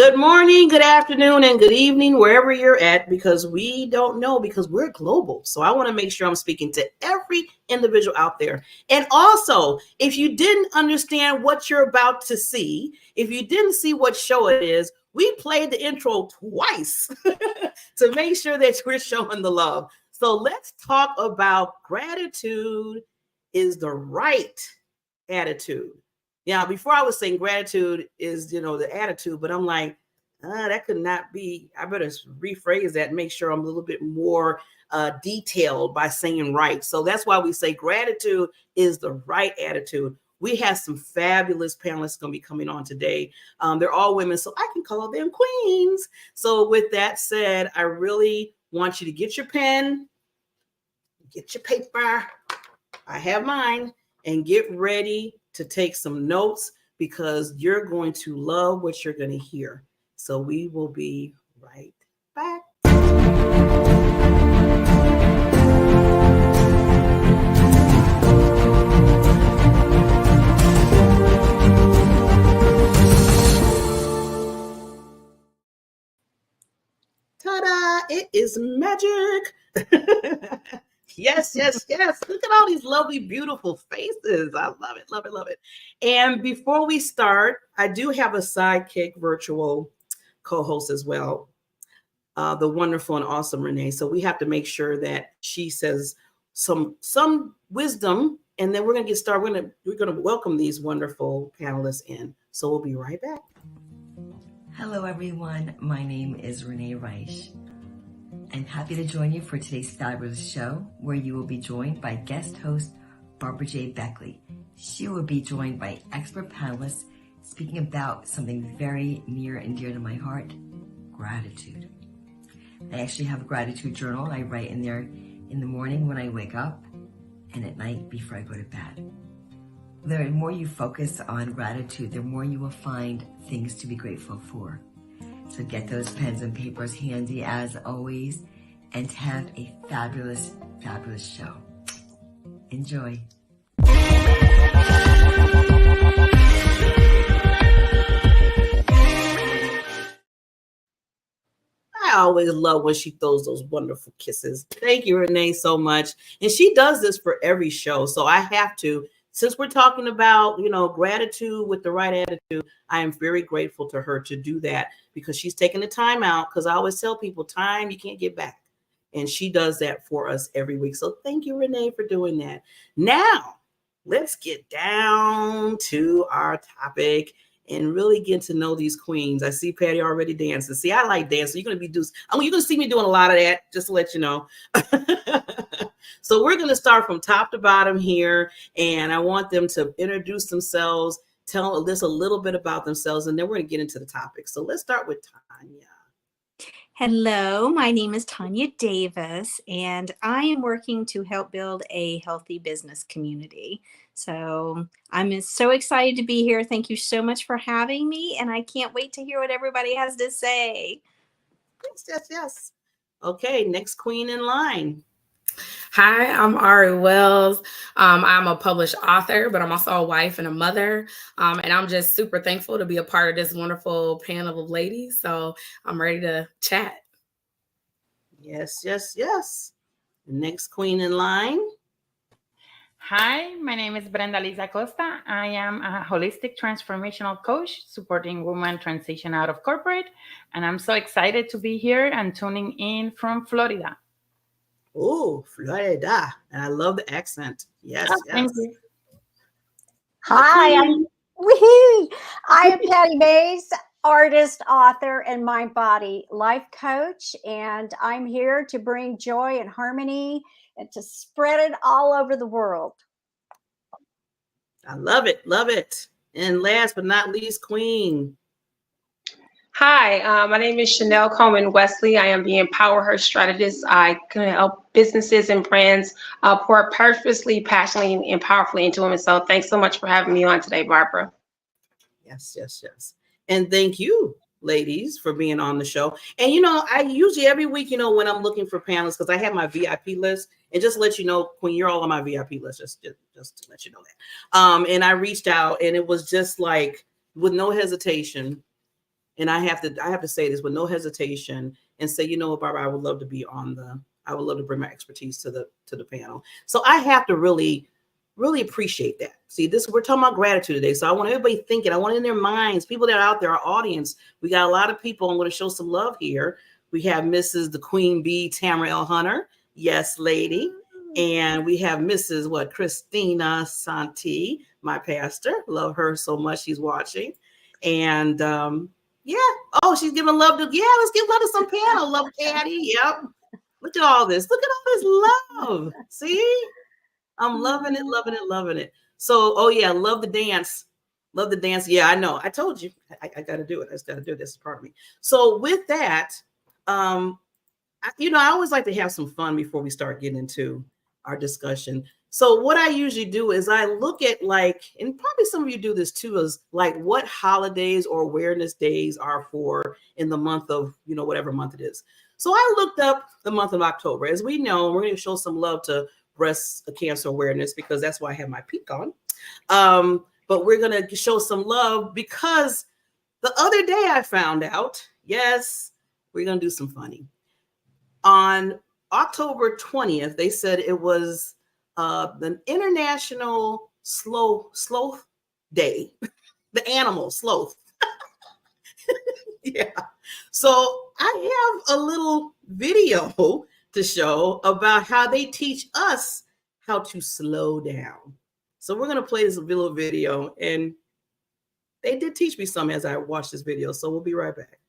Good morning, good afternoon, and good evening, wherever you're at, because we don't know, because we're global. So I want to make sure I'm speaking to every individual out there. And also, if you didn't understand what you're about to see, if you didn't see what show it is, we played the intro twice to make sure that we're showing the love. So let's talk about gratitude is the right attitude. Yeah, before I was saying gratitude is, the attitude, but I'm like, that could not be. I better rephrase that and make sure I'm a little bit more detailed by saying right. So that's why we say gratitude is the right attitude. We have some fabulous panelists going to be coming on today. They're all women, so I can call them queens. So with that said, I really want you to get your pen, get your paper. I have mine, and get ready to take some notes because you're going to love what you're going to hear. So we will be right back. Ta-da! It is magic. Yes. Look at all these lovely, beautiful faces. I love it, love it, love it. And before we start, I do have a sidekick virtual co-host as well, the wonderful and awesome Renee. So we have to make sure that she says some wisdom, and then we're gonna get started. We're gonna welcome these wonderful panelists in. So we'll be right back. Hello, everyone. My name is Renee Reich. I'm happy to join you for today's fabulous show, where you will be joined by guest host Barbara J. Beckley. She will be joined by expert panelists speaking about something very near and dear to my heart, gratitude. I actually have a gratitude journal. I write in there in the morning when I wake up and at night before I go to bed. The more you focus on gratitude, the more you will find things to be grateful for. So get those pens and papers handy as always, and have a fabulous, fabulous show. Enjoy. I always love when she throws those wonderful kisses. Thank you, Renee, so much. And she does this for every show. So I have to, since we're talking about, gratitude with the right attitude, I am very grateful to her to do that because she's taking the time out. Because I always tell people, time you can't get back. And she does that for us every week. So thank you, Renee, for doing that. Now, let's get down to our topic and really get to know these queens. I see Patty already dancing. See, I like dancing. You're going to see me doing a lot of that, just to let you know. So we're going to start from top to bottom here, and I want them to introduce themselves, tell us a little bit about themselves, and then we're going to get into the topic. So let's start with Tonya. Hello, my name is Tonya Davis, and I am working to help build a healthy business community. So I'm so excited to be here. Thank you so much for having me, and I can't wait to hear what everybody has to say. Yes. Okay, next queen in line. Hi, I'm Ari Wells. I'm a published author, but I'm also a wife and a mother. And I'm just super thankful to be a part of this wonderful panel of ladies. So I'm ready to chat. Yes. The next queen in line. Hi, my name is Brendaliz Acosta. I am a holistic transformational coach supporting women transition out of corporate. And I'm so excited to be here and tuning in from Florida. Oh, Florida. And I love the accent. Yes. Thank you. Hi, I am Pati Maez, artist, author, and mind body life coach. And I'm here to bring joy and harmony and to spread it all over the world. I love it. And last but not least, queen. Hi, my name is Chanelle Coleman Wesley. I am the Empower Her strategist. I can help businesses and brands pour purposely, passionately, and powerfully into women. So thanks so much for having me on today, Barbara. Yes. And thank you, ladies, for being on the show. And, I usually every week, when I'm looking for panelists, because I have my VIP list, and just to let you know, Queen, you're all on my VIP list, just to let you know that. And I reached out, and it was just like, with no hesitation, And I have to say this with no hesitation and say, you know what, Barbara, I would love to bring my expertise to the panel. So I have to really appreciate that. See, we're talking about gratitude today. So I want everybody thinking, I want in their minds, people that are out there, our audience, we got a lot of people. I'm going to show some love here. We have Mrs. the Queen Bee, Tamara L. Hunter. Yes, lady. And we have Mrs. Christina Santi, my pastor. Love her so much. She's watching. And yeah. Oh, she's giving love to, let's give love to some panel. Love Patty. Yep. Look at all this. Look at all this love. See? I'm loving it, loving it, loving it. So, oh yeah, love the dance. Love the dance. Yeah, I know. I told you. I got to do it. I just got to do it. This is part of me. So with that, I always like to have some fun before we start getting into our discussion. So what I usually do is I look at and probably some of you do this too, is what holidays or awareness days are for in the month of, whatever month it is. So I looked up the month of October. As we know, we're going to show some love to breast cancer awareness because that's why I have my peak on. But we're going to show some love because the other day I found out, yes, we're going to do some funny. On October 20th, they said it was the International Sloth Day, the animal sloth. Yeah. So I have a little video to show about how they teach us how to slow down. So we're going to play this little video, and they did teach me some as I watched this video. So we'll be right back.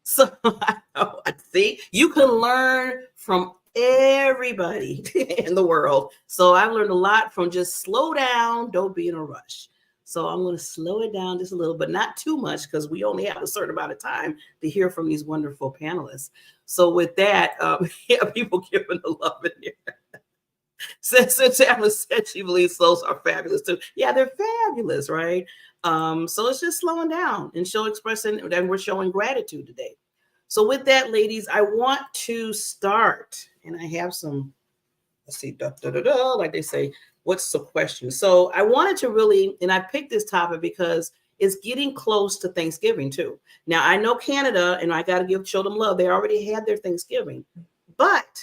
So see, you can learn from everybody in the world. So I've learned a lot from just slow down, don't be in a rush. So I'm going to slow it down just a little, but not too much because we only have a certain amount of time to hear from these wonderful panelists. So with that, people giving the love in here. Since Tamara said she believes slows are fabulous too. Yeah, they're fabulous, right? So it's just slowing down and expressing, and we're showing gratitude today. So with that, ladies, I want to start, and I have some, let's see, like they say, what's the question? So I wanted to really, and I picked this topic because it's getting close to Thanksgiving too. Now I know Canada, and I got to show them love. They already had their Thanksgiving, but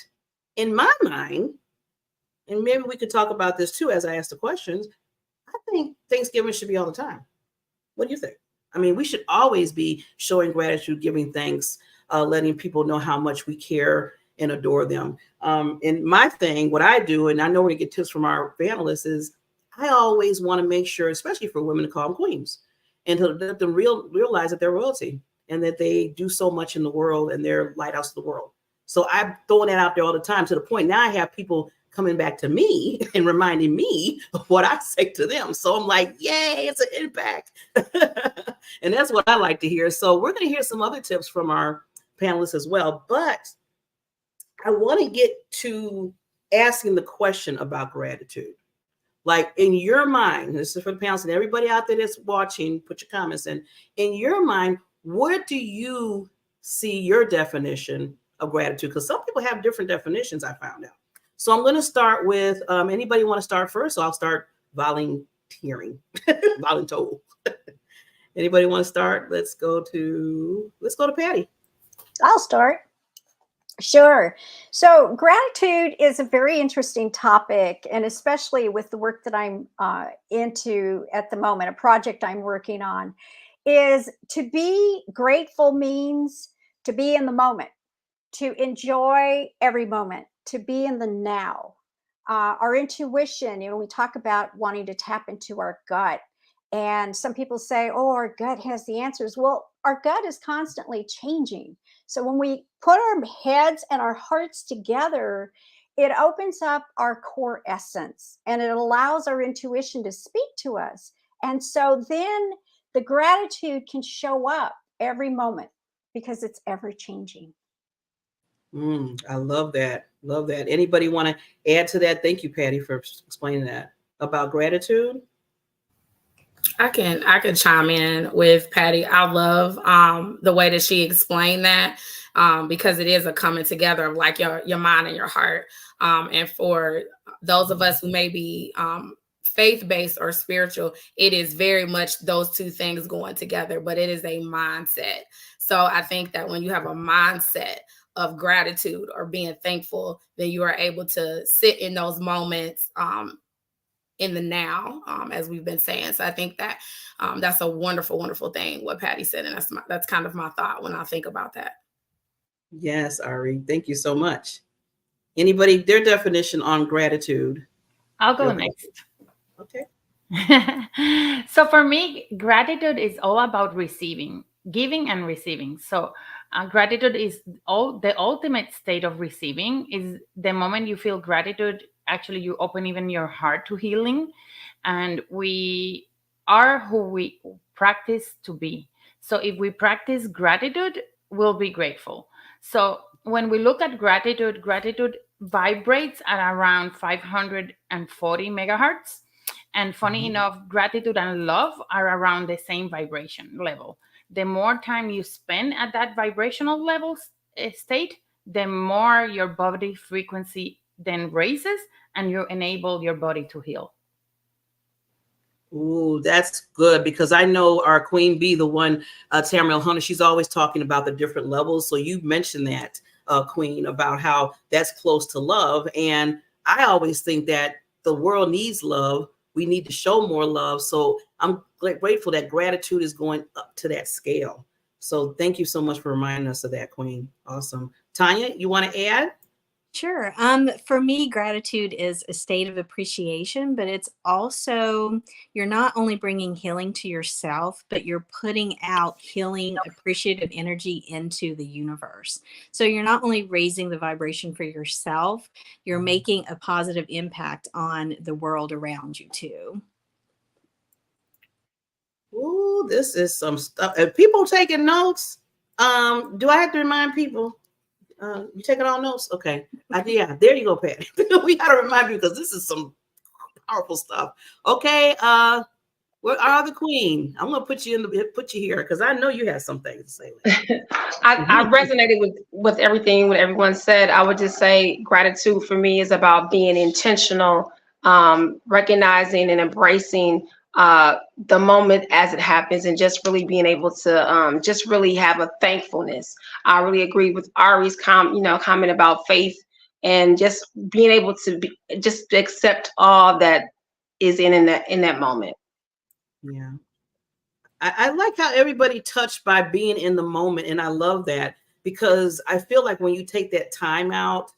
in my mind, and maybe we could talk about this too as I ask the questions, I think Thanksgiving should be all the time. What do you think? I mean, we should always be showing gratitude, giving thanks, letting people know how much we care and adore them. And my thing, what I do, and I know we're going to get tips from our panelists, is I always want to make sure, especially for women, to call them queens and to let them realize that they're royalty and that they do so much in the world and they're lighthouse of the world. So I'm throwing that out there all the time to the point now I have people coming back to me and reminding me of what I say to them. So I'm like, yay, it's an impact. And that's what I like to hear. So we're going to hear some other tips from our panelists as well. But I want to get to asking the question about gratitude. Like in your mind, this is for the panelists and everybody out there that's watching, put your comments in your mind, what do you see your definition of gratitude? Because some people have different definitions, I found out. So I'm going to start with, anybody want to start first? So I'll start volunteering, voluntold. Anybody want to start? Let's go to Patty. I'll start. Sure. So gratitude is a very interesting topic, and especially with the work that I'm into at the moment, a project I'm working on, is to be grateful means to be in the moment, to enjoy every moment, to be in the now. Our intuition, we talk about wanting to tap into our gut. And some people say, oh, our gut has the answers. Well, our gut is constantly changing. So when we put our heads and our hearts together, it opens up our core essence and it allows our intuition to speak to us. And so then the gratitude can show up every moment because it's ever changing. I love that. Love that. Anybody want to add to that? Thank you, Patty, for explaining that about gratitude. I can chime in with Patty. I love the way that she explained that because it is a coming together of like your mind and your heart. And for those of us who may be faith-based or spiritual, it is very much those two things going together, but it is a mindset. So I think that when you have a mindset of gratitude or being thankful, then you are able to sit in those moments in the now, as we've been saying. So I think that that's a wonderful, wonderful thing, what Patty said. And that's kind of my thought when I think about that. Yes, Ari, thank you so much. Anybody, their definition on gratitude? I'll go next. Okay. So for me, gratitude is all about receiving, giving and receiving. So gratitude is the ultimate state of receiving. Is the moment you feel gratitude, actually you open even your heart to healing, and we are who we practice to be. So if we practice gratitude, we'll be grateful. So when we look at gratitude, gratitude vibrates at around 540 megahertz. And funny enough, gratitude and love are around the same vibration level. The more time you spend at that vibrational level state, the more your body frequency then raises and you enable your body to heal. Ooh, that's good, because I know our queen bee, the one, Tamara Hunter, she's always talking about the different levels. So you mentioned that, Queen, about how that's close to love. And I always think that the world needs love. We need to show more love. So I'm grateful that gratitude is going up to that scale. So thank you so much for reminding us of that, Queen. Awesome. Tonya, you want to add? Sure. For me, gratitude is a state of appreciation, but it's also, you're not only bringing healing to yourself, but you're putting out healing, appreciative energy into the universe. So you're not only raising the vibration for yourself, you're making a positive impact on the world around you too. Ooh, this is some stuff. If people taking notes, do I have to remind people? You taking all notes? Okay. Yeah, there you go, Patty. We got to remind you because this is some powerful stuff. Okay. Where are the queen? I'm gonna put you here because I know you have some things to say. I resonated with everything what everyone said. I would just say gratitude for me is about being intentional, recognizing and embracing the moment as it happens, and just really being able to just really have a thankfulness. I really agree with Ari's comment about faith, and just being able to just accept all that is in that moment. Yeah. I like how everybody touched by being in the moment. And I love that, because I feel like when you take that time out,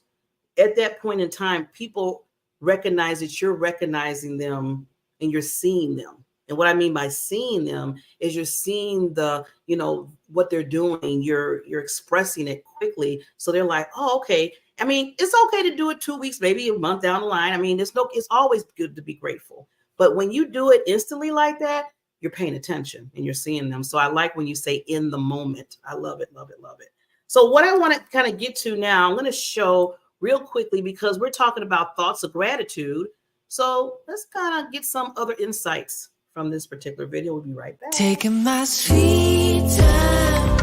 at that point in time, people recognize that you're recognizing them and you're seeing them. And what I mean by seeing them is you're seeing what they're doing. You're expressing it quickly. So they're like, oh, okay. I mean, it's okay to do it 2 weeks, maybe a month down the line. I mean, it's always good to be grateful. But when you do it instantly like that, you're paying attention and you're seeing them. So I like when you say in the moment. I love it, love it, love it. So what I want to kind of get to now, I'm going to show real quickly, because we're talking about thoughts of gratitude. So let's kind of get some other insights from this particular video. We'll be right back. Taking my sweet time,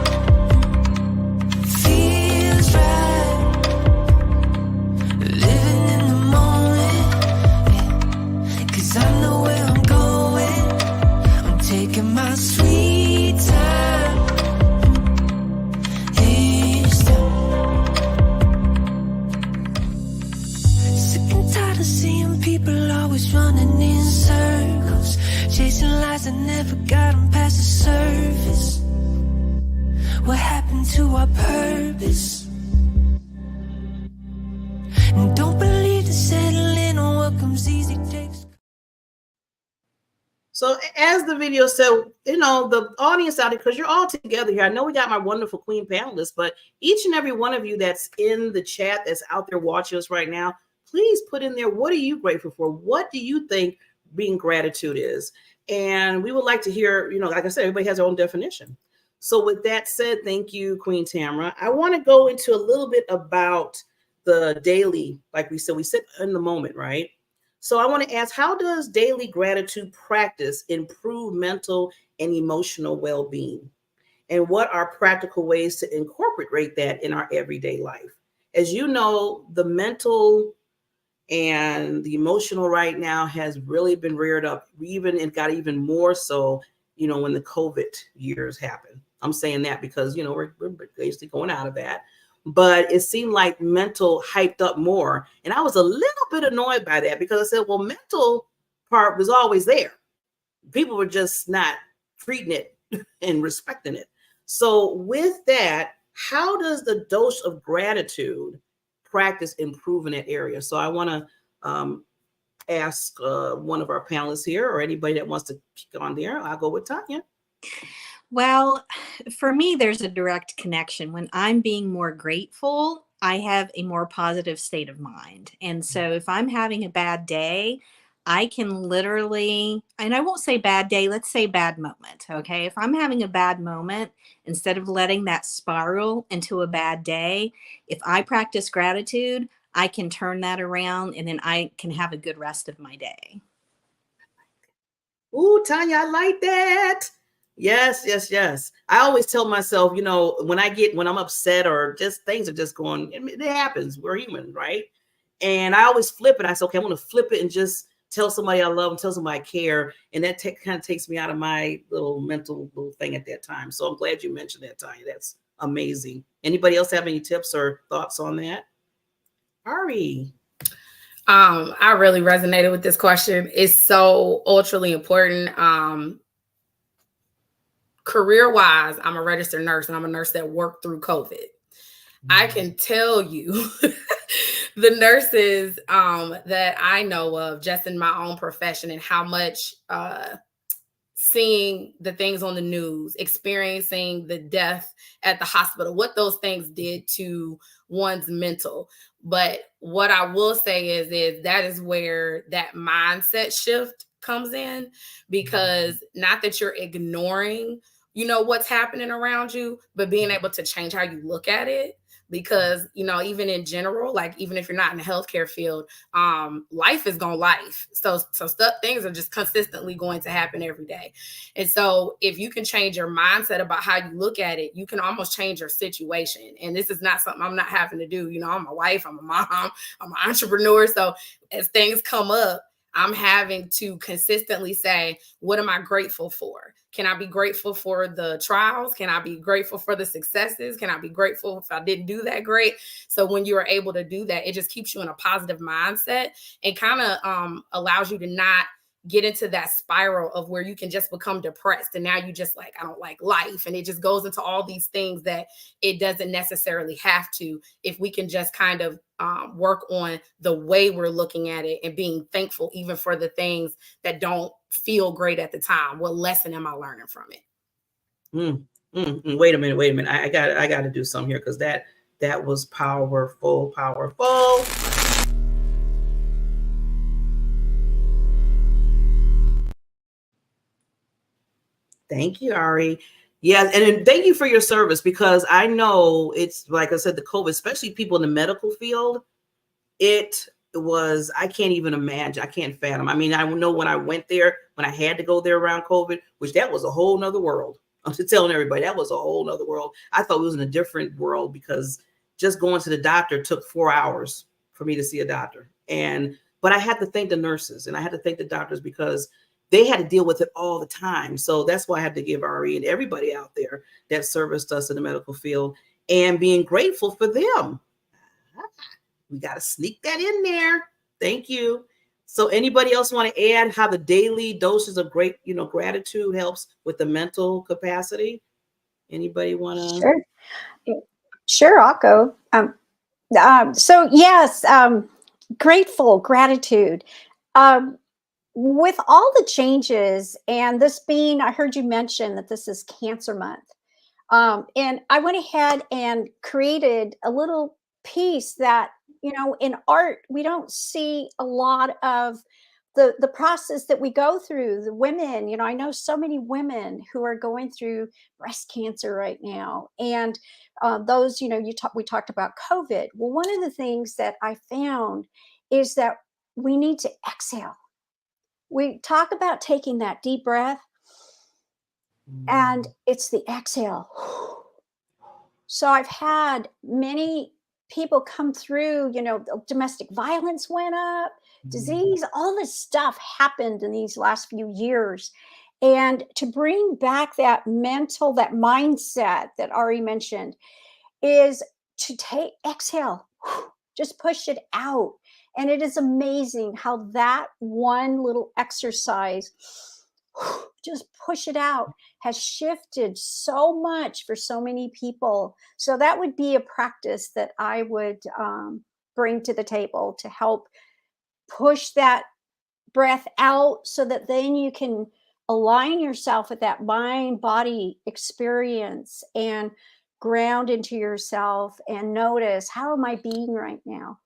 feels right, living in the moment, 'cause I know where I'm going. I'm taking my sweet time, each time. Sick and tired of seeing people always running in circles, chasing lies that never got them past the surface. What happened to our purpose? And don't believe the settling on what comes easy takes. So as the video said, you know, the audience out there, because you're all together here. I know we got my wonderful queen panelists, but each and every one of you that's in the chat, that's out there watching us right now, please put in there, what are you grateful for? What do you think being gratitude is? And we would like to hear, you know, like I said, everybody has their own definition. So with that said, thank you, Queen Tamara. I want to go into a little bit about the daily, like we said, we sit in the moment, right? So I want to ask, how does daily gratitude practice improve mental and emotional well-being? And what are practical ways to incorporate that in our everyday life? As you know, the mental and the emotional right now has really been reared up, even it got even more so, you know, when the COVID years happened. I'm saying that because, you know, we're basically going out of that. But it seemed like mental hyped up more. And I was a little bit annoyed by that because I said, well, mental part was always there. People were just not treating it and respecting it. So with that, how does the dose of gratitude practice improve in that area? So I want to ask one of our panelists here or anybody that wants to kick on there. I'll go with Tonya. Well, for me, there's a direct connection. When I'm being more grateful, I have a more positive state of mind. And so if I'm having a bad day, I can literally, and I won't say bad day, let's say bad moment. Okay. If I'm having a bad moment, instead of letting that spiral into a bad day, if I practice gratitude, I can turn that around and then I can have a good rest of my day. Ooh, Tonya, I like that. Yes, yes, yes. I always tell myself, you know, when I'm upset or just things are just going, it happens. We're human, right? And I always flip it. I say, okay, I'm going to flip it and just tell somebody I love them, tell somebody I care. And that kind of takes me out of my little mental little thing at that time. So I'm glad you mentioned that, Tonya. That's amazing. Anybody else have any tips or thoughts on that? Ari. I really resonated with this question. It's so ultraly important. Career-wise, I'm a registered nurse and I'm a nurse that worked through COVID. I can tell you the nurses that I know of just in my own profession and how much seeing the things on the news, experiencing the death at the hospital, what those things did to one's mental. But what I will say is that is where that mindset shift comes in, because not that you're ignoring, you know, what's happening around you, but being able to change how you look at it. Because, you know, even in general, like even if you're not in the healthcare field, life is going life. So things are just consistently going to happen every day. And so if you can change your mindset about how you look at it, you can almost change your situation. And this is not something I'm not having to do. You know, I'm a wife, I'm a mom, I'm an entrepreneur. So as things come up, I'm having to consistently say, what am I grateful for? Can I be grateful for the trials? Can I be grateful for the successes? Can I be grateful if I didn't do that great? So when you are able to do that, it just keeps you in a positive mindset and kind of allows you to not get into that spiral of where you can just become depressed. And now you just like, I don't like life. And it just goes into all these things that it doesn't necessarily have to, if we can just kind of work on the way we're looking at it and being thankful even for the things that don't feel great at the time. What lesson am I learning from it? Wait a minute. I got to do something here because that was powerful. Thank you, Ari. Yeah, and thank you for your service, because I know it's, like I said, the COVID, especially people in the medical field, it was, I can't even imagine. I can't fathom. I mean, I know when I went there, when I had to go there around COVID, which that was a whole nother world. I'm just telling everybody, that was a whole nother world. I thought it was in a different world because just going to the doctor took 4 hours for me to see a doctor. But I had to thank the nurses and I had to thank the doctors because they had to deal with it all the time. So that's why I have to give Ari and everybody out there that serviced us in the medical field and being grateful for them. We got to sneak that in there. Thank you. So anybody else want to add how the daily doses of gratitude helps with the mental capacity? Anybody want to? Sure, I'll go. So yes, gratitude. with all the changes and this being, I heard you mention that this is Cancer Month. And I went ahead and created a little piece that, in art, we don't see a lot of the process that we go through. The women, I know so many women who are going through breast cancer right now. And those, we talked about COVID. Well, one of the things that I found is that we need to exhale. We talk about taking that deep breath, and it's the exhale. So I've had many people come through, domestic violence went up, disease, all this stuff happened in these last few years. And to bring back that that mindset that Ari mentioned is to exhale, just push it out. And it is amazing how that one little exercise, just push it out, has shifted so much for so many people. So that would be a practice that I would bring to the table to help push that breath out, so that then you can align yourself with that mind body experience and ground into yourself and notice, how am I being right now?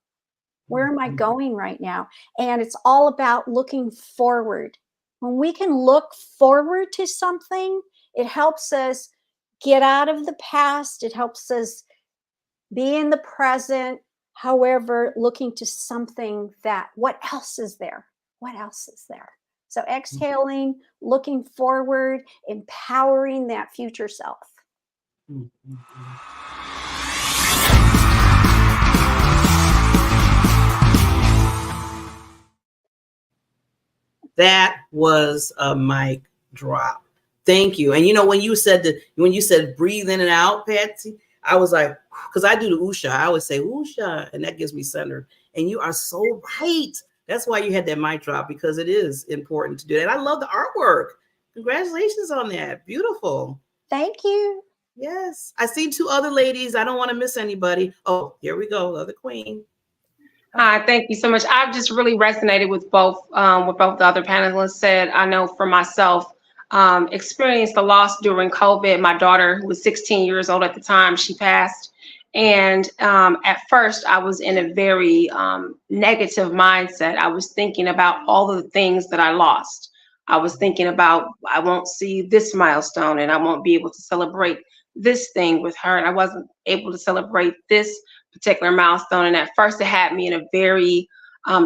Where am I going right now? And it's all about looking forward. When we can look forward to something, it helps us get out of the past. It helps us be in the present. However, looking to something that, what else is there? What else is there? So exhaling, looking forward, empowering that future self. That was a mic drop. Thank you. And when you said breathe in and out, Patsy, I was like, because I do the Usha. I always say Usha, and that gets me centered. And you are so right. That's why you had that mic drop, because it is important to do that. I love the artwork. Congratulations on that. Beautiful. Thank you. Yes. I see two other ladies. I don't want to miss anybody. Oh, here we go. The other queen. Hi, thank you so much. I've just really resonated with both what both the other panelists said. I know for myself, experienced the loss during COVID. My daughter, who was 16 years old at the time, she passed. And at first, I was in a very negative mindset. I was thinking about all of the things that I lost. I was thinking about, I won't see this milestone, and I won't be able to celebrate this thing with her, and I wasn't able to celebrate this particular milestone. And at first, it had me in a very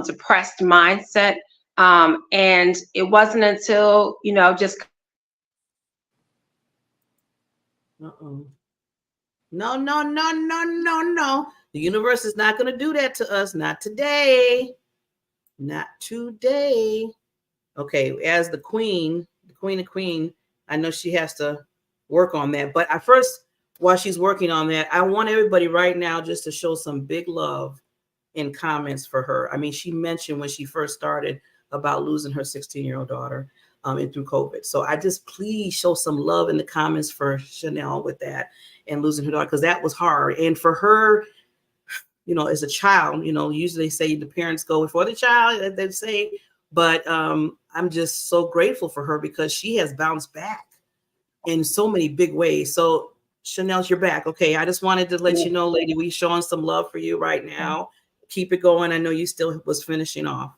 depressed mindset. And it wasn't until, just. No. The universe is not going to do that to us. Not today. Not today. Okay, as the queen of queen, I know she has to work on that. But while she's working on that, I want everybody right now just to show some big love in comments for her. I mean, she mentioned when she first started about losing her 16-year-old daughter and through COVID. So I just please show some love in the comments for Chanelle with that and losing her daughter, because that was hard. And for her, as a child, usually they say the parents go before the child, they say, but I'm just so grateful for her because she has bounced back in so many big ways. So Chanelle, you're back. Okay. I just wanted to let you know, lady, we showing some love for you right now. Keep it going. I know you still was finishing off.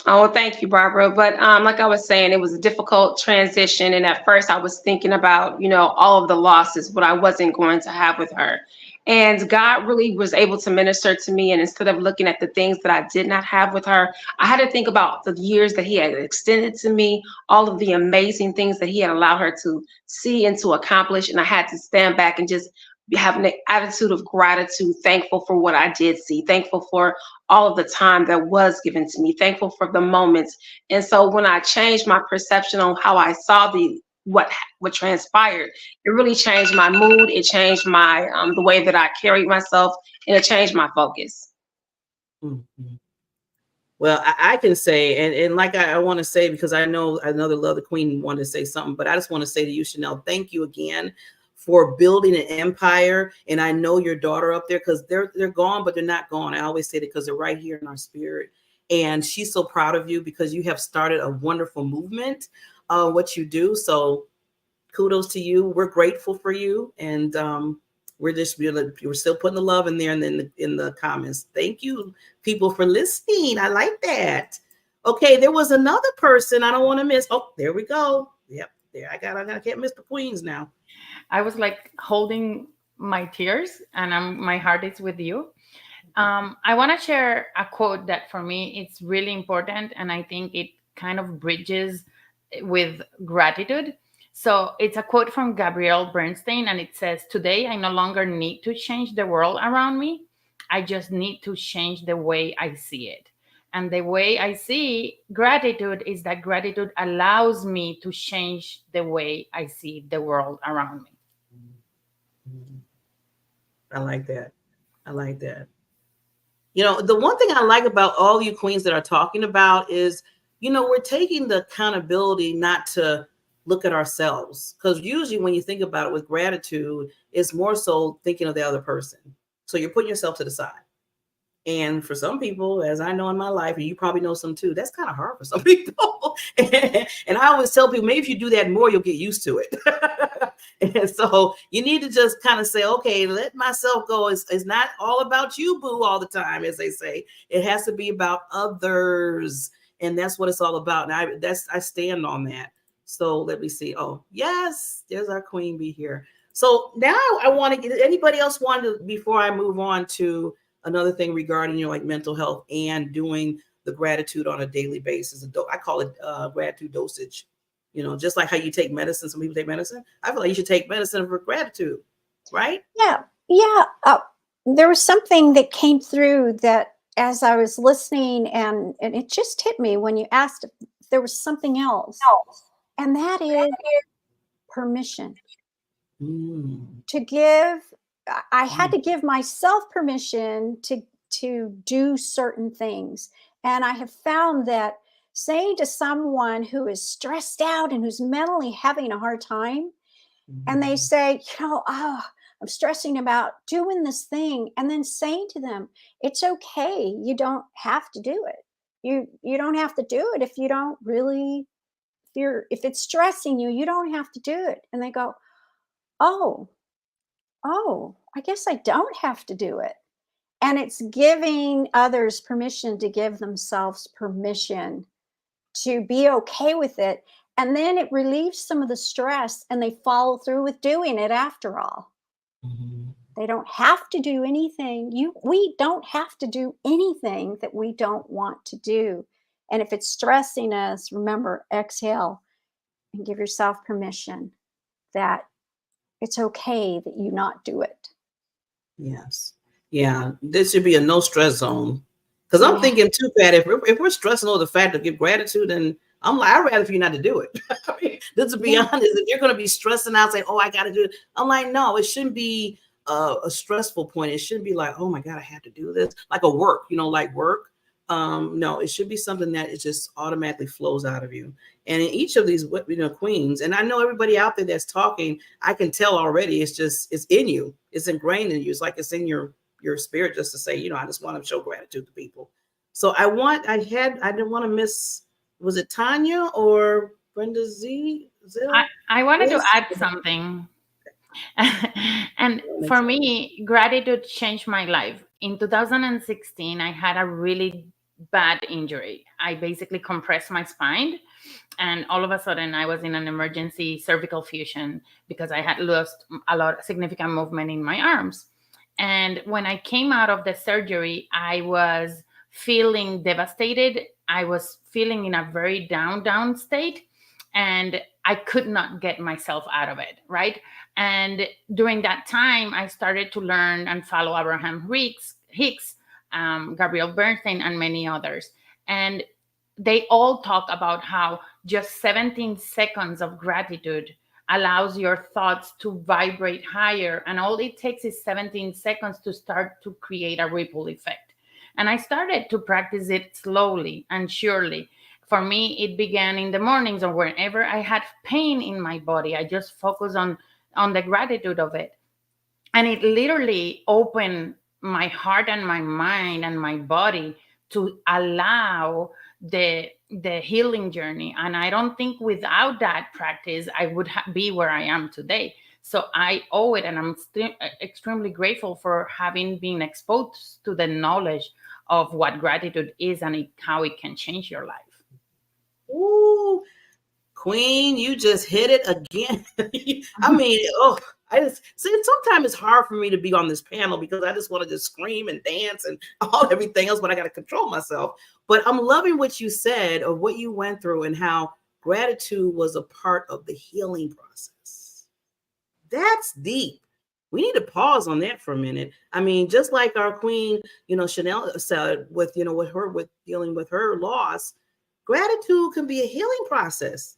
Oh, well, thank you, Barbara. But like I was saying, it was a difficult transition. And at first I was thinking about, all of the losses, what I wasn't going to have with her. And God really was able to minister to me. And instead of looking at the things that I did not have with her, I had to think about the years that he had extended to me, all of the amazing things that he had allowed her to see and to accomplish. And I had to stand back and just have an attitude of gratitude, thankful for what I did see, thankful for all of the time that was given to me, thankful for the moments. And so when I changed my perception on how I saw what transpired, it really changed my mood. It changed my the way that I carried myself, and it changed my focus. Mm-hmm. Well, I can say, and like I want to say, because I know another Love the Queen wanted to say something, but I just want to say to you, Chanelle, thank you again for building an empire. And I know your daughter up there, because they're gone, but they're not gone. I always say that because they're right here in our spirit. And she's so proud of you because you have started a wonderful movement, what you do. So kudos to you. We're grateful for you. And we're still putting the love in there and then in the comments. Thank you, people, for listening. I like that. Okay, there was another person I don't want to miss. Oh, there we go. Yep, there I can't miss the queens now. I was like holding my tears, and my heart is with you. I want to share a quote that for me it's really important, and I think it kind of bridges with gratitude. So it's a quote from Gabrielle Bernstein, and it says, "Today I no longer need to change the world around me. I just need to change the way I see it." And the way I see gratitude is that gratitude allows me to change the way I see the world around me. I like that. I like that. You know, the one thing I like about all you queens that are talking about is, you know, we're taking the accountability not to look at ourselves. Because usually when you think about it with gratitude, it's more so thinking of the other person. So you're putting yourself to the side. And for some people, as I know in my life, and you probably know some too, that's kind of hard for some people. And I always tell people, maybe if you do that more, you'll get used to it. And so you need to just kind of say, okay, let myself go. It's not all about you, boo, all the time, as they say. It has to be about others. And that's what it's all about. And I stand on that. So let me see. Oh, yes, there's our queen bee here. So now I want to get anybody else before I move on to another thing regarding, like mental health and doing the gratitude on a daily basis. I call it gratitude dosage. Just like how you take medicine. Some people take medicine. I feel like you should take medicine for gratitude, right? Yeah. There was something that came through that as I was listening, and it just hit me when you asked if there was something else, and that is permission. To give. I had to give myself permission to do certain things. And I have found that saying to someone who is stressed out and who's mentally having a hard time, and they say, I'm stressing about doing this thing, and then saying to them, it's okay. You don't have to do it. You don't have to do it if you don't really, if it's stressing you, you don't have to do it. And they go, oh, I guess I don't have to do it. And it's giving others permission to give themselves permission to be okay with it. And then it relieves some of the stress, and they follow through with doing it after all. They don't have to do anything. We don't have to do anything that we don't want to do. And if it's stressing us, remember, exhale and give yourself permission that it's okay that you not do it. Yes. Yeah. This should be a no stress zone. Because I'm thinking too, Pat, if we're stressing over the fact to give gratitude, and I'm like, I'd rather for you not to do it. I mean, just to be honest, if you're going to be stressing out, saying, I got to do it. I'm like, no, it shouldn't be a stressful point. It shouldn't be like, oh my God, I have to do this. Like a work, like work. No, it should be something that it just automatically flows out of you. And in each of these, queens, and I know everybody out there that's talking, I can tell already, it's in you. It's ingrained in you. It's like it's in your spirit just to say, I just want to show gratitude to people. So I didn't want to miss, was it Tonya or Brenda Z? I wanted to add something. And for me, gratitude changed my life. In 2016, I had a really bad injury. I basically compressed my spine, and all of a sudden I was in an emergency cervical fusion because I had lost significant movement in my arms. And when I came out of the surgery, I was feeling devastated. I was feeling in a very down state, and I could not get myself out of it, right? And during that time, I started to learn and follow Abraham Hicks, Gabrielle Bernstein, and many others. And they all talk about how just 17 seconds of gratitude allows your thoughts to vibrate higher. And all it takes is 17 seconds to start to create a ripple effect. And I started to practice it slowly and surely. For me, it began in the mornings or whenever I had pain in my body. I just focused on the gratitude of it. And it literally opened my heart and my mind and my body to allow the healing journey. And I don't think without that practice, I would be where I am today. So I owe it, and I'm extremely grateful for having been exposed to the knowledge of what gratitude is and how it can change your life. Ooh, Queen, you just hit it again. I mean, I just see. Sometimes it's hard for me to be on this panel because I just want to just scream and dance and everything else, but I got to control myself. But I'm loving what you said of what you went through and how gratitude was a part of the healing process. That's deep. We need to pause on that for a minute. I mean, just like our queen, Chanelle said with dealing with her loss, gratitude can be a healing process.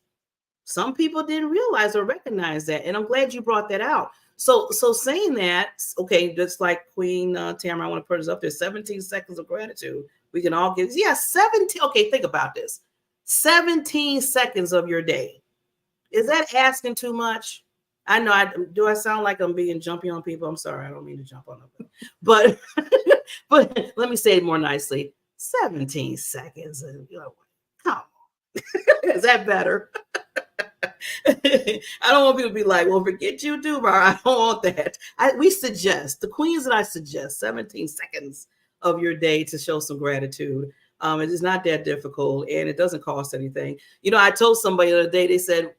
Some people didn't realize or recognize that. And I'm glad you brought that out. So saying that, okay, just like Queen Tamara, I want to put this up there, 17 seconds of gratitude. We can all give, 17. Okay, think about this. 17 seconds of your day. Is that asking too much? I know. Do I sound like I'm being jumpy on people? I'm sorry. I don't mean to jump on them. But let me say it more nicely. 17 seconds. Come on. Is that better? I don't want people to be like, well, forget you, Dubar. I don't want that. We suggest, the queens and I suggest 17 seconds of your day to show some gratitude. It is not that difficult, and it doesn't cost anything. I told somebody the other day, they said,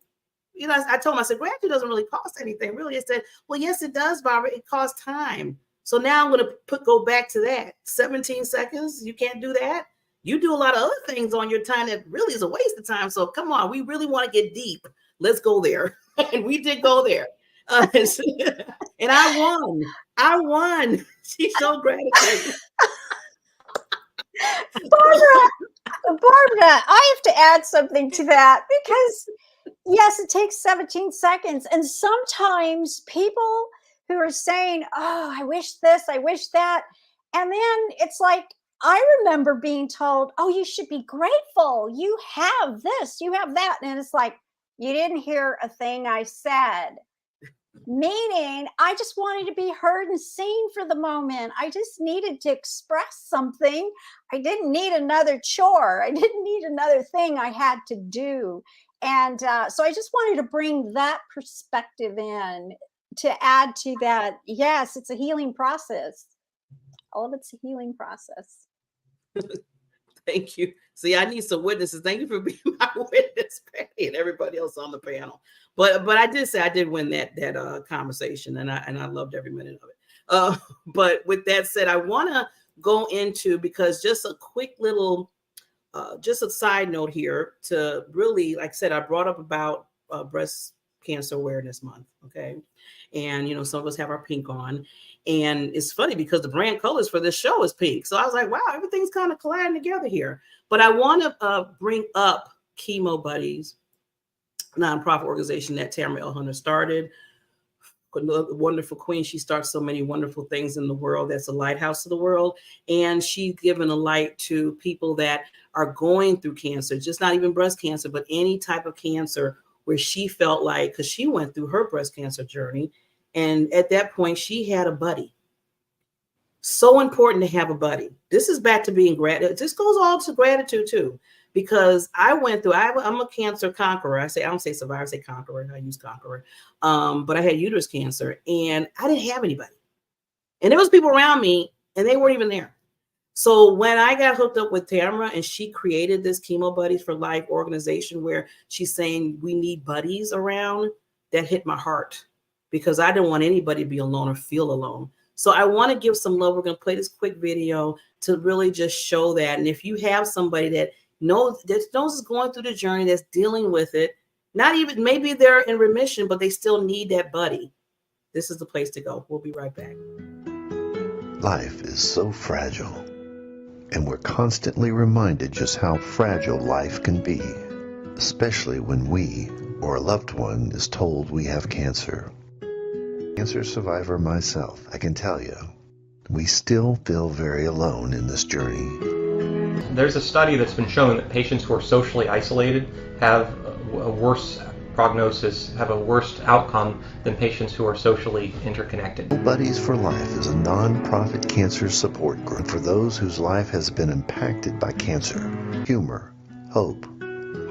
I told them, I said, gratitude doesn't really cost anything, really. I said, well, yes, it does, Barbara. It costs time. So now I'm going to go back to that. 17 seconds, you can't do that. You do a lot of other things on your time that really is a waste of time. So come on, we really want to get deep. Let's go there. And we did go there. And I won. She showed gratitude. Barbara, I have to add something to that because, yes, it takes 17 seconds. And sometimes people who are saying, oh, I wish this, I wish that. And then it's like, I remember being told, oh, you should be grateful. You have this, you have that. And it's like, you didn't hear a thing I said. Meaning, I just wanted to be heard and seen for the moment. I just needed to express something. I didn't need another chore. I didn't need another thing I had to do. And so I just wanted to bring that perspective in to add to that. Yes, it's a healing process. All of it's a healing process. Thank you. See, I need some witnesses. Thank you for being my witness, Patty, and everybody else on the panel. But I did say I did win that conversation, and I loved every minute of it. But with that said, I want to go into, because just a quick little, just a side note here to really, like I said, I brought up about breast cancer awareness month. Okay. And, some of us have our pink on, and it's funny because the brand colors for this show is pink. So I was like, wow, everything's kind of colliding together here. But I want to bring up Chemo Buddies, nonprofit organization that Tamara L. Hunter started. A wonderful queen. She starts so many wonderful things in the world. That's a lighthouse to the world. And she's given a light to people that are going through cancer, just not even breast cancer, but any type of cancer, where she felt like, because she went through her breast cancer journey, and at that point she had a buddy. So important to have a buddy. This is back to being gratitude. This goes all to gratitude too, because I went through, I'm a cancer conqueror. I don't say survivor, I say conqueror. I use conqueror. But I had uterus cancer, and I didn't have anybody. And there was people around me, and they weren't even there. So when I got hooked up with Tamara, and she created this Chemo Buddies for Life organization where she's saying we need buddies around, that hit my heart, because I didn't want anybody to be alone or feel alone. So I want to give some love. We're going to play this quick video to really just show that. And if you have somebody that knows is going through the journey, that's dealing with it, not even, maybe they're in remission, but they still need that buddy, this is the place to go. We'll be right back. Life is so fragile, and we're constantly reminded just how fragile life can be, especially when we or a loved one is told we have cancer. Cancer survivor myself, I can tell you, we still feel very alone in this journey. There's a study that's been shown that patients who are socially isolated have a worse prognosis, have a worse outcome than patients who are socially interconnected. Buddies for Life is a non-profit cancer support group for those whose life has been impacted by cancer. Humor, hope,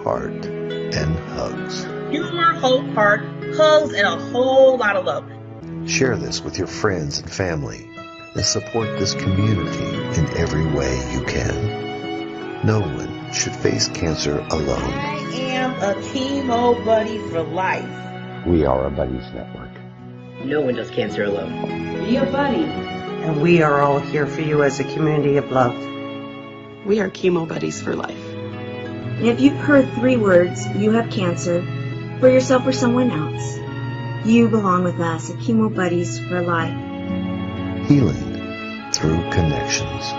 heart, and hugs. Humor, hope, heart, hugs, and a whole lot of love. Share this with your friends and family and support this community in every way you can. No one should face cancer alone. I am a chemo buddy for life. We are a Buddies Network. No one does cancer alone. Be a buddy. And we are all here for you as a community of love. We are chemo buddies for life. And if you've heard 3 words, you have cancer, for yourself or someone else, you belong with us at Chemo Buddies for Life. Healing through connections.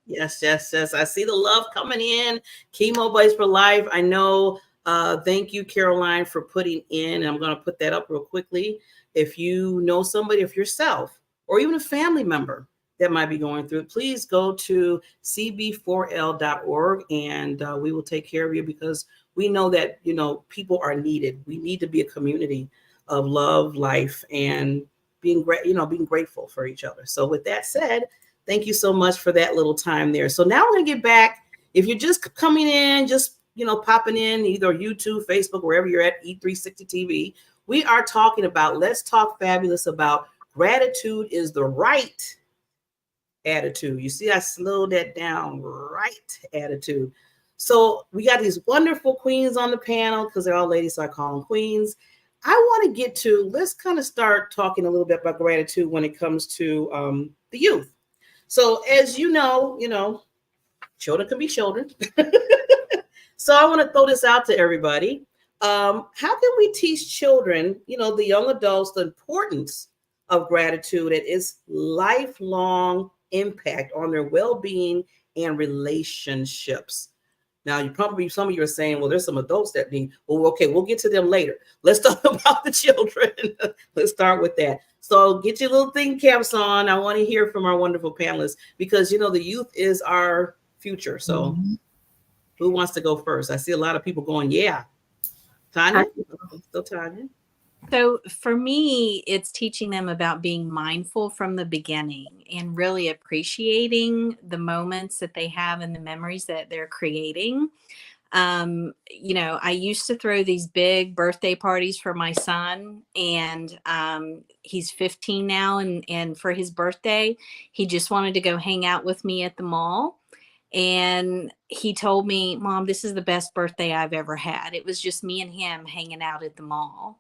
Yes, yes, yes. I see the love coming in. Chemo Buddies for Life. I know. Thank you, Caroline, for putting in. I'm going to put that up real quickly. If you know somebody, if yourself, or even a family member that might be going through it, please go to cb4l.org and we will take care of you, because we know that, people are needed. We need to be a community of love, life, and being grateful for each other. So with that said, thank you so much for that little time there. So now we're going to get back. If you're just coming in, just, popping in either YouTube, Facebook, wherever you're at, E360 TV, we are talking about, let's talk fabulous about gratitude is the right attitude. You see, I slowed that down, right attitude. So we got these wonderful queens on the panel, because they're all ladies, so I call them queens. I want to get to, let's kind of start talking a little bit about gratitude when it comes to the youth. So as you know, children can be children. So I want to throw this out to everybody. How can we teach children, the young adults, the importance of gratitude and its lifelong impact on their well-being and relationships? Now, some of you are saying, well, there's some adults that need, well, okay, we'll get to them later. Let's talk about the children. Let's start with that. So get your little thinking caps on. I want to hear from our wonderful panelists, because, the youth is our future. So who wants to go first? I see a lot of people going, yeah. Tonya? Still Tonya? So for me, it's teaching them about being mindful from the beginning and really appreciating the moments that they have and the memories that they're creating. I used to throw these big birthday parties for my son, and he's 15 now. And for his birthday, he just wanted to go hang out with me at the mall. And he told me, Mom, this is the best birthday I've ever had. It was just me and him hanging out at the mall.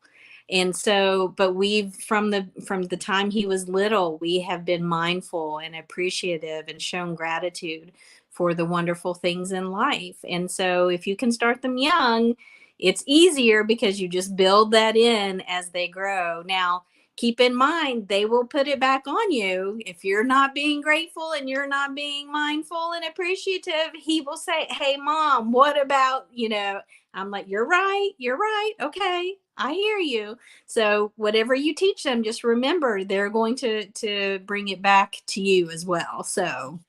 And so, but we've, from the time he was little, we have been mindful and appreciative and shown gratitude for the wonderful things in life. And so if you can start them young, it's easier, because you just build that in as they grow. Now, keep in mind, they will put it back on you. If you're not being grateful and you're not being mindful and appreciative, he will say, hey, Mom, what about, I'm like, you're right. Okay, I hear you. So whatever you teach them, just remember, they're going to bring it back to you as well. So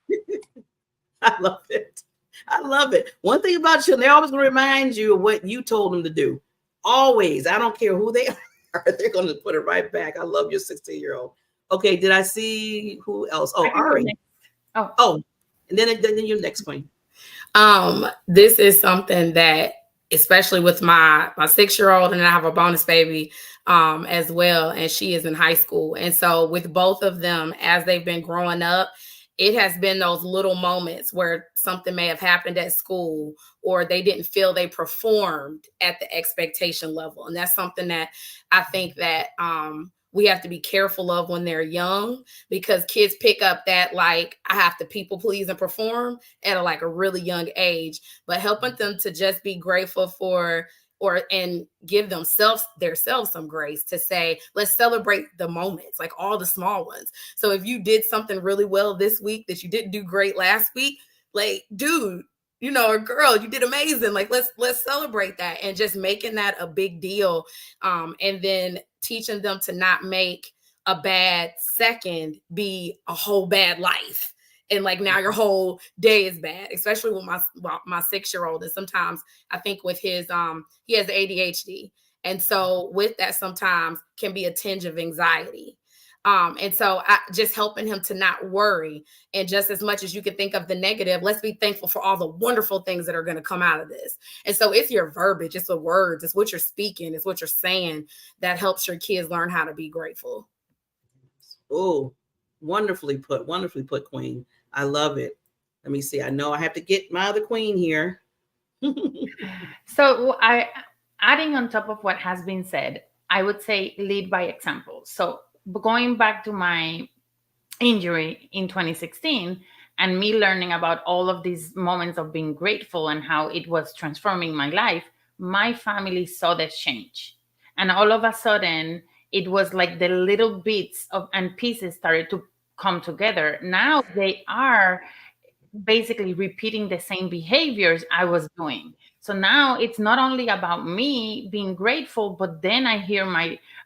I love it. One thing about children, they're always going to remind you of what you told them to do. Always. I don't care who they are. They're going to put it right back. I love your 16-year-old. Okay, did I see who else? Oh, Ari. Oh, and then your next queen. This is something that, especially with my 6-year-old, and I have a bonus baby as well, and she is in high school. And so with both of them, as they've been growing up, it has been those little moments where something may have happened at school, or they didn't feel they performed at the expectation level. And that's something that I think that we have to be careful of when they're young, because kids pick up that, like, I have to people please and perform at a really young age. But helping them to just be grateful for, and give themselves some grace to say, let's celebrate the moments, like all the small ones. So if you did something really well this week that you didn't do great last week, like, dude, or girl, you did amazing. Like, let's celebrate that, and just making that a big deal. And then teaching them to not make a bad second be a whole bad life. and like now your whole day is bad, especially with my 6-year-old. And sometimes I think with his he has ADHD, and so with that sometimes can be a tinge of anxiety. And so just helping him to not worry, and just as much as you can think of the negative, let's be thankful for all the wonderful things that are going to come out of this. And so it's your verbiage, it's the words, it's what you're speaking, it's what you're saying that helps your kids learn how to be grateful. Oh, wonderfully put, Queen. I love it. Let me see. I know I have to get my other queen here. So adding on top of what has been said, I would say lead by example. So going back to my injury in 2016 and me learning about all of these moments of being grateful and how it was transforming my life, my family saw this change. And all of a sudden, it was like the little bits and pieces started to come together. Now they are basically repeating the same behaviors I was doing. So now it's not only about me being grateful, but then I hear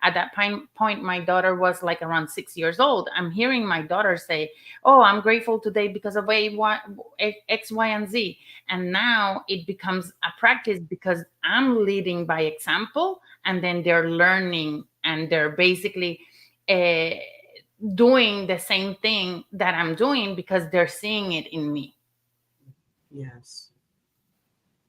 at that point, my daughter was like around 6 years old. I'm hearing my daughter say, oh, I'm grateful today because of X, Y, and Z. And now it becomes a practice because I'm leading by example, and then they're learning and they're basically doing the same thing that I'm doing because they're seeing it in me. Yes.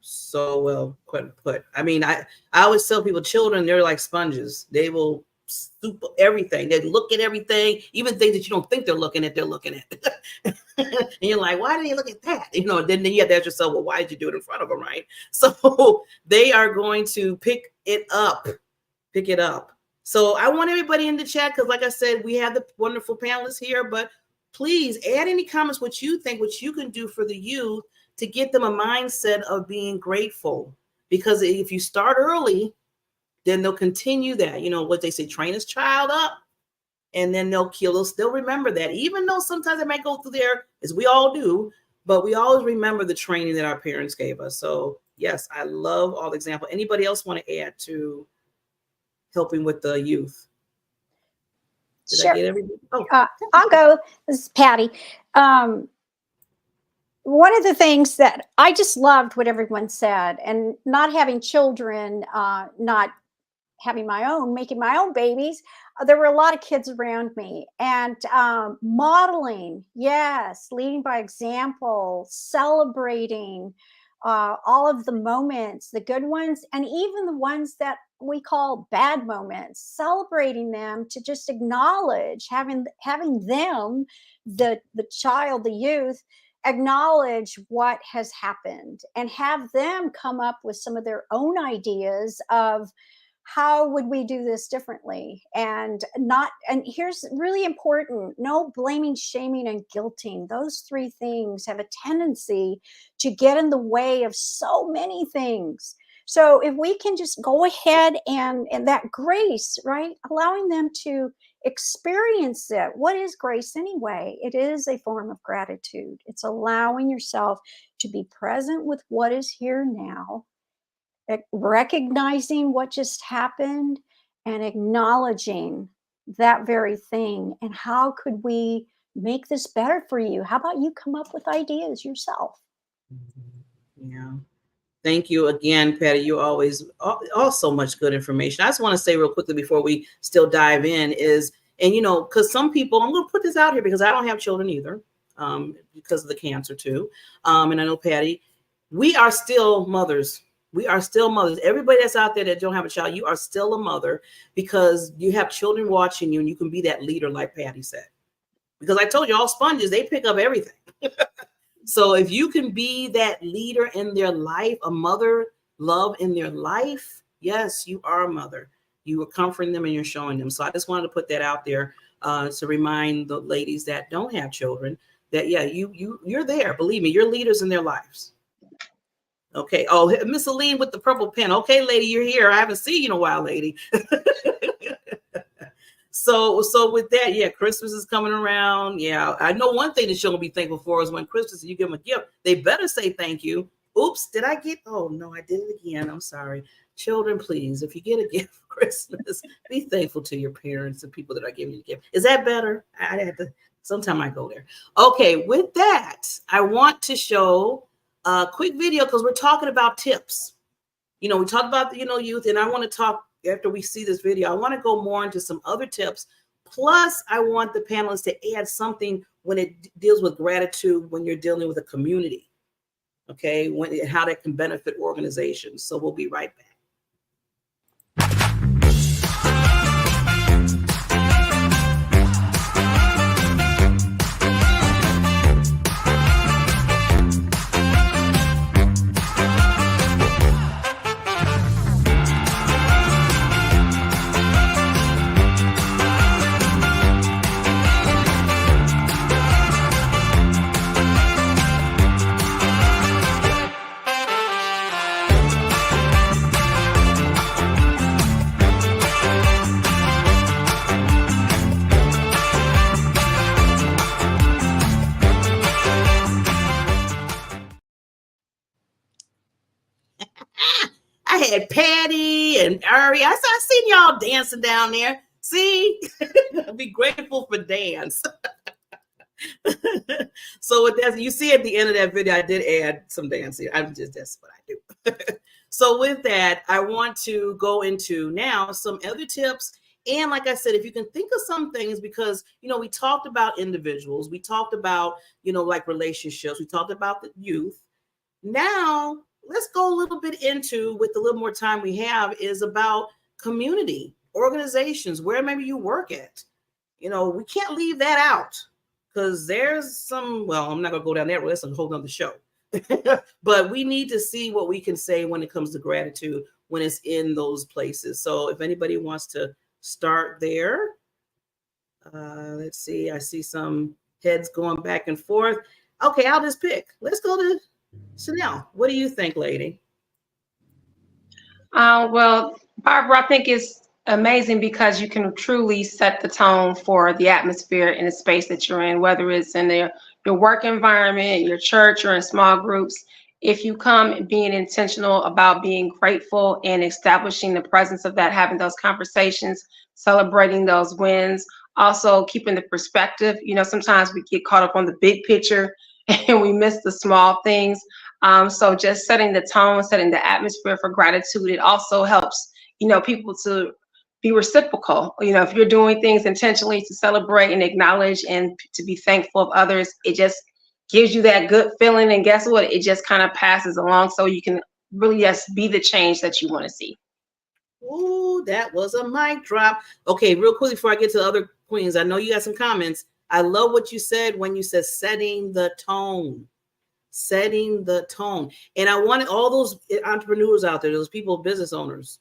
So well put. I mean, I always tell people, children, they're like sponges. They will soup everything. They look at everything, even things that you don't think they're looking at. And you're like, why do they look at that? Then you have to ask yourself, well, why did you do it in front of them, right? So they are going to pick it up. So I want everybody in the chat, because like I said, we have the wonderful panelists here, but please add any comments, what you think, what you can do for the youth to get them a mindset of being grateful. Because if you start early, then they'll continue that. What they say, train his child up, and then they'll remember that. Even though sometimes they might go through there, as we all do, but we always remember the training that our parents gave us. So yes, I love all the examples. Anybody else want to add to helping with the youth? Sure. I get everything? Oh. I'll go. This is Patty. One of the things that I just loved what everyone said, and not having children, not having my own, making my own babies, there were a lot of kids around me, and modeling, yes, leading by example, celebrating all of the moments, the good ones, and even the ones that we call bad moments, celebrating them, to just acknowledge, having them, the child, the youth, acknowledge what has happened and have them come up with some of their own ideas of how would we do this differently. And here's really important: no blaming, shaming, and guilting. Those three things have a tendency to get in the way of so many things. So if we can just go ahead and that grace, right? Allowing them to experience it. What is grace anyway? It is a form of gratitude. It's allowing yourself to be present with what is here now, recognizing what just happened, and acknowledging that very thing. And how could we make this better for you? How about you come up with ideas yourself? Yeah. Thank you again, Patty. You always so much good information. I just want to say real quickly before we still dive in is, and because some people, I'm going to put this out here because I don't have children either, because of the cancer too. And I know, Patty, we are still mothers. We are still mothers. Everybody that's out there that don't have a child, you are still a mother, because you have children watching you, and you can be that leader, like Patty said. Because I told you, all sponges, they pick up everything. So if you can be that leader in their life, a mother love in their life, yes, you are a mother. You are comforting them and you're showing them. So I just wanted to put that out there to remind the ladies that don't have children that, yeah, you're there. Believe me, you're leaders in their lives. Okay. Oh, Miss Aline with the purple pen. Okay, lady, you're here. I haven't seen you in a while, lady. So with that, yeah, Christmas is coming around. Yeah, I know one thing that you're going to be thankful for is when Christmas, you give them a gift, they better say thank you. Oops, did I get? Oh, no, I did it again. I'm sorry. Children, please, if you get a gift for Christmas, be thankful to your parents and people that are giving you the gift. Is that better? I had to Sometime I go there. Okay, with that, I want to show a quick video because we're talking about tips. We talked about the, youth, and I want to talk after we see this video. I want to go more into some other tips. Plus, I want the panelists to add something when it deals with gratitude when you're dealing with a community. Okay, how that can benefit organizations. So we'll be right back. I had Patty and Ari. I seen y'all dancing down there. See, be grateful for dance. So with that, you see at the end of that video, I did add some dancing. That's what I do. So with that, I want to go into now some other tips. And like I said, if you can think of some things, because, we talked about individuals, we talked about, like relationships, we talked about the youth. Now, let's go a little bit into, with the little more time we have, is about community, organizations, where maybe you work at. We can't leave that out because there's some, well, I'm not going to go down that road. That's a whole nother show. But we need to see what we can say when it comes to gratitude when it's in those places. So if anybody wants to start there, let's see. I see some heads going back and forth. Okay, I'll just pick. Let's go to Chanelle. What do you think, lady? Well, Barbara, I think it's amazing because you can truly set the tone for the atmosphere in the space that you're in, whether it's in your work environment, your church, or in small groups. If you come being intentional about being grateful and establishing the presence of that, having those conversations, celebrating those wins, also keeping the perspective. Sometimes we get caught up on the big picture and we miss the small things. So just setting the tone, setting the atmosphere for gratitude, it also helps, people to be reciprocal. If you're doing things intentionally to celebrate and acknowledge and to be thankful of others, it just gives you that good feeling. And guess what? It just kind of passes along so you can really just be the change that you want to see. Ooh, that was a mic drop. Okay, real quickly before I get to the other queens, I know you got some comments. I love what you said when you said setting the tone. Setting the tone. And I wanted all those entrepreneurs out there, those people, business owners.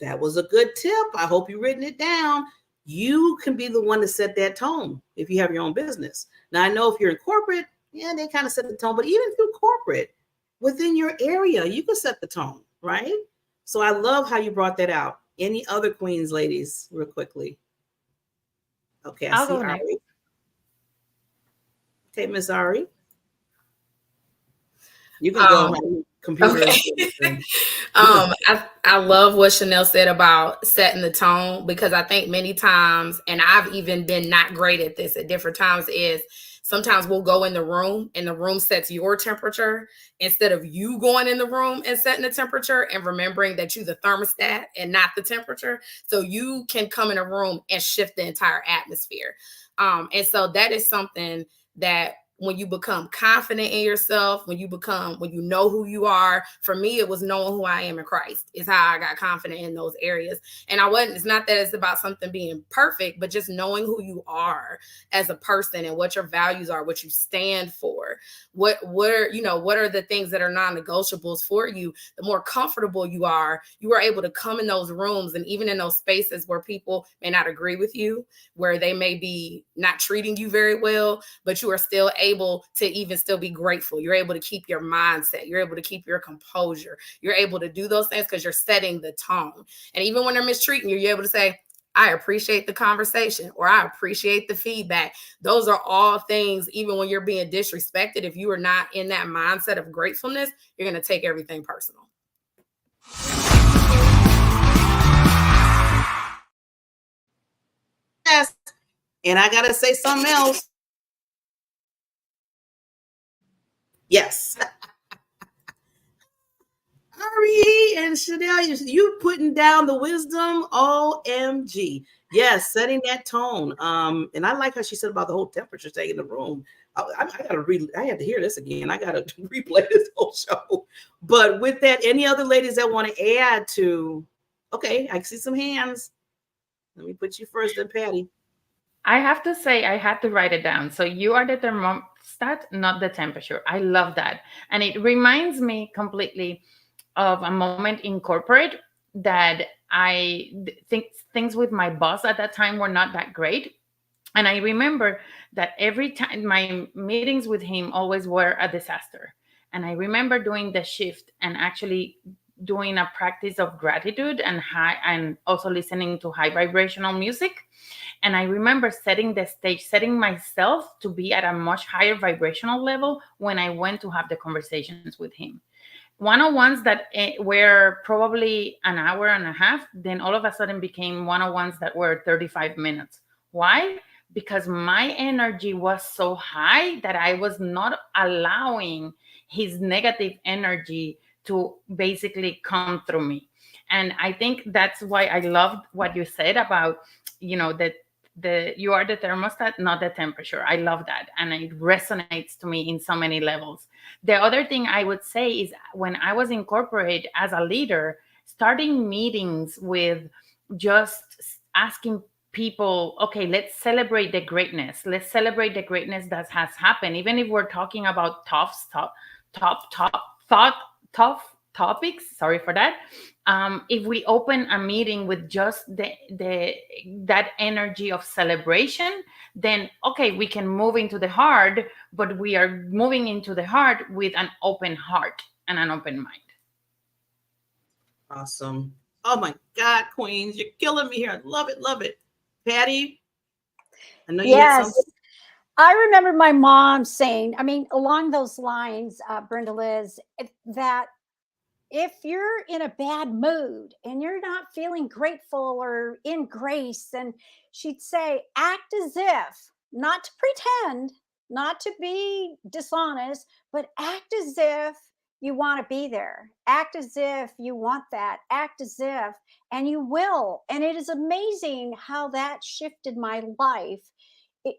That was a good tip. I hope you've written it down. You can be the one to set that tone if you have your own business. Now, I know if you're in corporate, they kind of set the tone, but even if you're corporate, within your area, you can set the tone, right? So I love how you brought that out. Any other queens, ladies, real quickly? Okay, I'll go next. Ari. Okay, Miss Ari. You can go on computer. Okay. I love what Chanelle said about setting the tone, because I think many times, and I've even been not great at this at different times, is sometimes we'll go in the room and the room sets your temperature instead of you going in the room and setting the temperature and remembering that you're the thermostat and not the temperature. So you can come in a room and shift the entire atmosphere. And so that is something that when you become confident in yourself, when you know who you are. For me, it was knowing who I am in Christ is how I got confident in those areas. And it's not that it's about something being perfect, but just knowing who you are as a person and what your values are, what you stand for, what are the things that are non-negotiables for you. The more comfortable you are able to come in those rooms, and even in those spaces where people may not agree with you, where they may be not treating you very well, but you are still able to even still be grateful. You're able to keep your mindset. You're able to keep your composure. You're able to do those things because you're setting the tone. And even when they're mistreating you, you're able to say, I appreciate the conversation, or I appreciate the feedback. Those are all things, even when you're being disrespected, if you are not in that mindset of gratefulness, you're going to take everything personal. Yes. And I got to say something else. Yes. Ari and Chanelle, you putting down the wisdom. OMG. Yes, setting that tone. And I like how she said about the whole temperature thing in the room. I gotta I have to hear this again. I gotta replay this whole show. But with that, any other ladies that want to add to? Okay, I see some hands. Let me put you first, then Patty. I have to say, I had to write it down. So you are the thermostat, not the temperature. I love that. And it reminds me completely of a moment in corporate that I think things with my boss at that time were not that great. And I remember that every time my meetings with him always were a disaster. And I remember doing the shift and actually doing a practice of gratitude and also listening to high vibrational music. And I remember setting the stage, setting myself to be at a much higher vibrational level when I went to have the conversations with him. One-on-ones that were probably an hour and a half, then all of a sudden became one-on-ones that were 35 minutes. Why? Because my energy was so high that I was not allowing his negative energy to basically come through me. And I think that's why I loved what you said about, that you are the thermostat, not the temperature. I love that. And it resonates to me in so many levels. The other thing I would say is when I was in corporate as a leader, starting meetings with just asking people, okay, let's celebrate the greatness. Let's celebrate the greatness that has happened. Even if we're talking about tough topics, sorry for that. If we open a meeting with just that energy of celebration, then okay, we can move into the heart, but we are moving into the heart with an open heart and an open mind. Awesome. Oh my God, Queens, you're killing me here. I love it, love it. Patty, I know you had something. I remember my mom saying, along those lines, Brendaliz, that if you're in a bad mood and you're not feeling grateful or in grace, then she'd say, act as if, not to pretend, not to be dishonest, but act as if you want to be there. Act as if you want that. Act as if, and you will. And it is amazing how that shifted my life.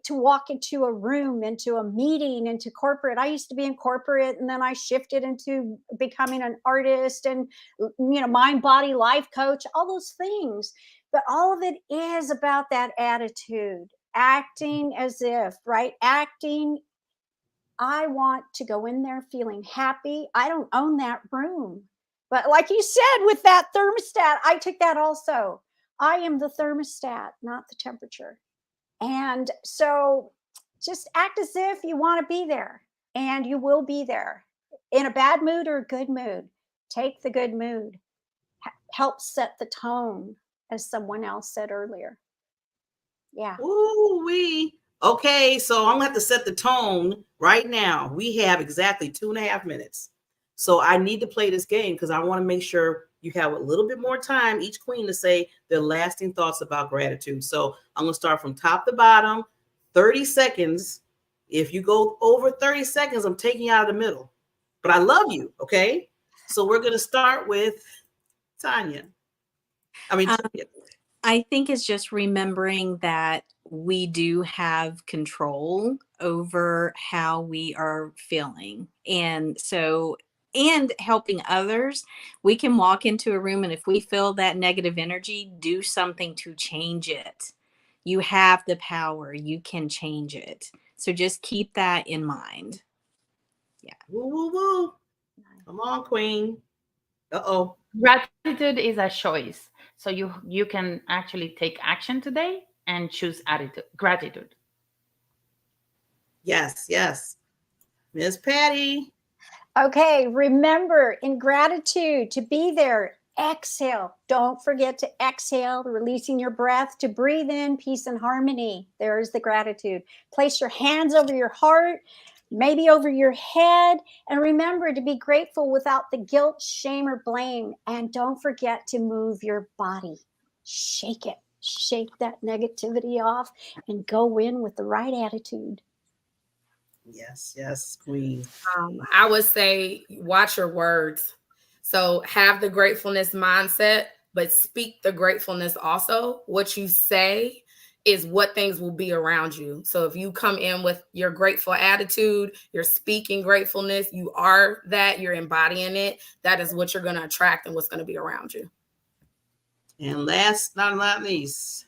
To walk into a room, into a meeting, into corporate. I used to be in corporate, and then I shifted into becoming an artist and, mind, body, life coach, all those things. But all of it is about that attitude, acting as if, right? Acting, I want to go in there feeling happy. I don't own that room. But like you said, with that thermostat, I took that also. I am the thermostat, not the temperature. And so just act as if you want to be there, and you will be there in a bad mood or a good mood. Take the good mood. Help set the tone, as someone else said earlier. Yeah. Ooh, okay, so I'm gonna have to set the tone right now. We have exactly 2.5 minutes. So I need to play this game because I want to make sure you have a little bit more time, each queen, to say their lasting thoughts about gratitude. So I'm going to start from top to bottom, 30 seconds. If you go over 30 seconds, I'm taking you out of the middle. But I love you, okay? So we're going to start with Tonya. I think it's just remembering that we do have control over how we are feeling. And helping others, we can walk into a room, and if we feel that negative energy, do something to change it. You have the power. You can change it. So just keep that in mind. Yeah. Woo, woo, woo. Come on, queen. Uh-oh. Gratitude is a choice. So you can actually take action today and choose gratitude. Yes, yes. Miss Patty. Okay, remember, in gratitude, to be there, exhale. Don't forget to exhale, releasing your breath, to breathe in peace and harmony. There is the gratitude. Place your hands over your heart, maybe over your head, and remember to be grateful without the guilt, shame, or blame. And don't forget to move your body. Shake it. Shake that negativity off and go in with the right attitude. Yes, yes, Queen. I would say watch your words. So have the gratefulness mindset, but speak the gratefulness also. What you say is what things will be around you. So if you come in with your grateful attitude, you're speaking gratefulness, you are that, you're embodying it, that is what you're going to attract and what's going to be around you. And last but not least,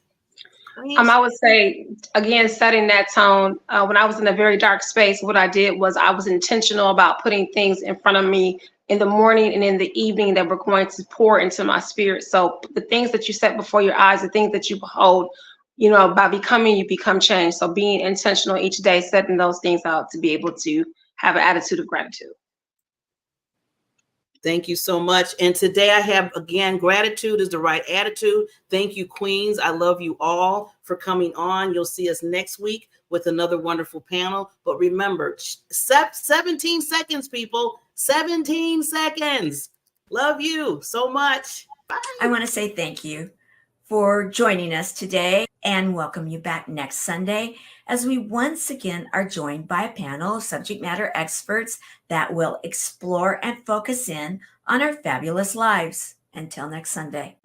I would say, again, setting that tone. When I was in a very dark space, what I did was I was intentional about putting things in front of me in the morning and in the evening that were going to pour into my spirit. So the things that you set before your eyes, the things that you behold, you know, by becoming, you become changed. So being intentional each day, setting those things out to be able to have an attitude of gratitude. Thank you so much. And today I have, again, gratitude is the right attitude. Thank you, Queens. I love you all for coming on. You'll see us next week with another wonderful panel. But remember, 17 seconds, people. 17 seconds. Love you so much. Bye. I want to say thank you for joining us today and welcome you back next Sunday as we once again are joined by a panel of subject matter experts that will explore and focus in on our fabulous lives. Until next Sunday.